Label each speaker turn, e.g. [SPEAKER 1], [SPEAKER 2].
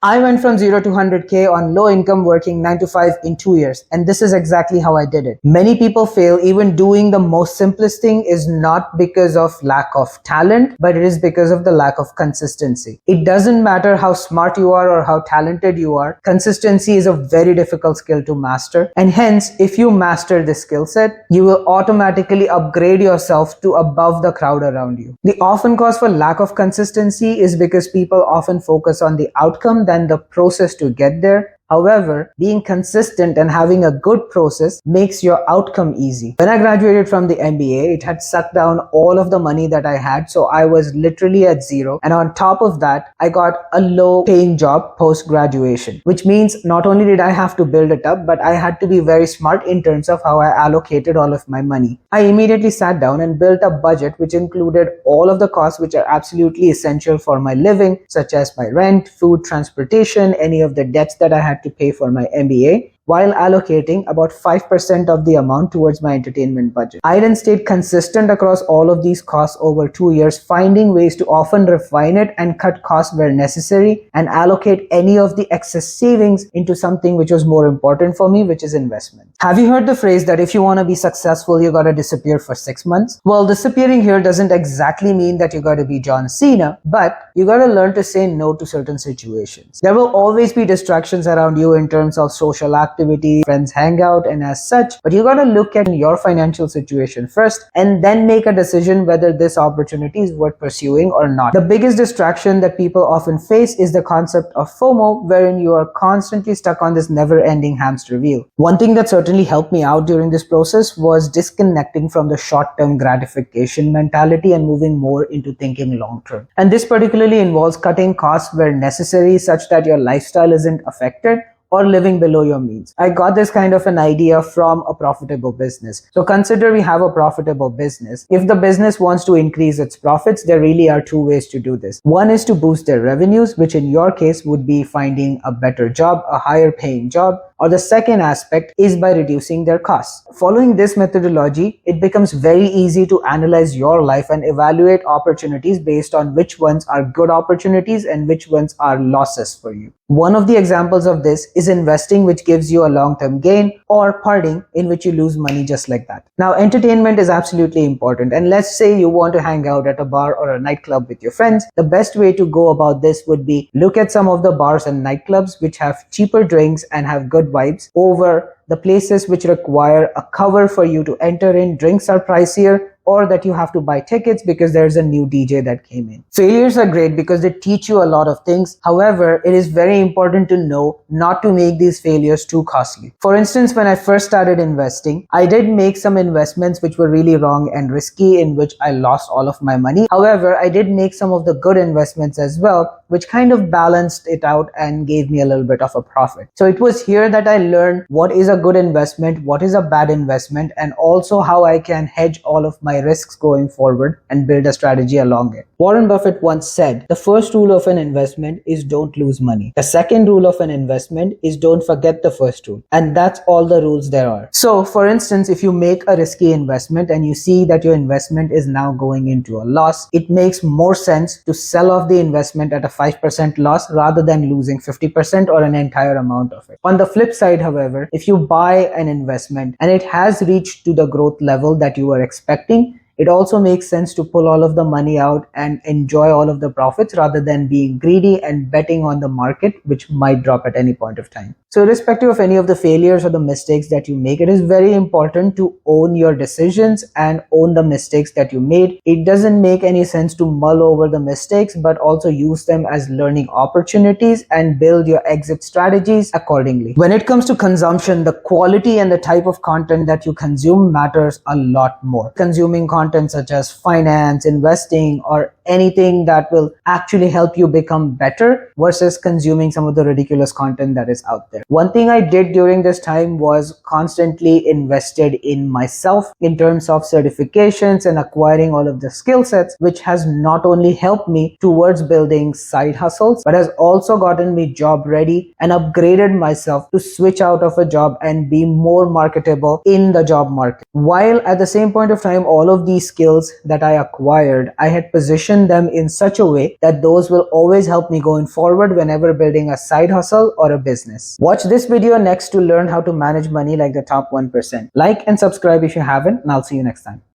[SPEAKER 1] I went from 0 to 100K on low income working 9 to 5 in 2 years. And this is exactly how I did it. Many people fail even doing the most simplest thing is not because of lack of talent, but it is because of the lack of consistency. It doesn't matter how smart you are or how talented you are. Consistency is a very difficult skill to master. And hence, if you master this skill set, you will automatically upgrade yourself to above the crowd around you. The often cause for lack of consistency is because people often focus on the outcome than the process to get there. However, being consistent and having a good process makes your outcome easy. When I graduated from the MBA, it had sucked down all of the money that I had, so I was literally at zero. And on top of that, I got a low paying job post-graduation, which means not only did I have to build it up, but I had to be very smart in terms of how I allocated all of my money. I immediately sat down and built a budget which included all of the costs which are absolutely essential for my living, such as my rent, food, transportation, any of the debts that I had to pay for my MBA, while allocating about 5% of the amount towards my entertainment budget. I then stayed consistent across all of these costs over 2 years, finding ways to often refine it and cut costs where necessary and allocate any of the excess savings into something which was more important for me, which is investment. Have you heard the phrase that if you want to be successful, you gotta disappear for 6 months? Well, disappearing here doesn't exactly mean that you gotta be John Cena, but you gotta learn to say no to certain situations. There will always be distractions around you in terms of social activity, friends hang out, and as such, but you gotta look at your financial situation first and then make a decision whether this opportunity is worth pursuing or not. The biggest distraction that people often face is the concept of FOMO, wherein you are constantly stuck on this never-ending hamster wheel. One thing that certainly helped me out during this process was disconnecting from the short-term gratification mentality and moving more into thinking long-term. And this particularly involves cutting costs where necessary such that your lifestyle isn't affected or living below your means. I got this kind of an idea from a profitable business. So consider we have a profitable business. If the business wants to increase its profits, there really are two ways to do this. One is to boost their revenues, which in your case would be finding a better job, a higher paying job, or the second aspect is by reducing their costs. Following this methodology, it becomes very easy to analyze your life and evaluate opportunities based on which ones are good opportunities and which ones are losses for you. One of the examples of this is investing, which gives you a long-term gain, or partying, in which you lose money just like that. Now, entertainment is absolutely important, and let's say you want to hang out at a bar or a nightclub with your friends. The best way to go about this would be look at some of the bars and nightclubs which have cheaper drinks and have good vibes over the places which require a cover for you to enter in. Drinks are pricier, or that you have to buy tickets because there's a new DJ that came in. Failures are great because they teach you a lot of things. However, it is very important to know not to make these failures too costly. For instance, when I first started investing, I did make some investments which were really wrong and risky, in which I lost all of my money. However, I did make some of the good investments as well, which kind of balanced it out and gave me a little bit of a profit. So it was here that I learned what is a good investment, what is a bad investment, and also how I can hedge all of my risks going forward and build a strategy along it. Warren Buffett once said, the first rule of an investment is don't lose money. The second rule of an investment is don't forget the first rule. And that's all the rules there are. So for instance, if you make a risky investment and you see that your investment is now going into a loss, it makes more sense to sell off the investment at a 5% loss rather than losing 50% or an entire amount of it. On the flip side, however, if you buy an investment and it has reached to the growth level that you were expecting, it also makes sense to pull all of the money out and enjoy all of the profits rather than being greedy and betting on the market, which might drop at any point of time. So irrespective of any of the failures or the mistakes that you make, it is very important to own your decisions and own the mistakes that you made. It doesn't make any sense to mull over the mistakes, but also use them as learning opportunities and build your exit strategies accordingly. When it comes to consumption, the quality and the type of content that you consume matters a lot more. Consuming content such as finance, investing, or anything that will actually help you become better versus consuming some of the ridiculous content that is out there. One thing I did during this time was constantly invested in myself in terms of certifications and acquiring all of the skill sets, which has not only helped me towards building side hustles, but has also gotten me job ready and upgraded myself to switch out of a job and be more marketable in the job market. While at the same point of time, all of these skills that I acquired, I had positioned position them in such a way that those will always help me going forward whenever building a side hustle or a business. Watch this video next to learn how to manage money like the top 1%. Like and subscribe if you haven't, and I'll see you next time.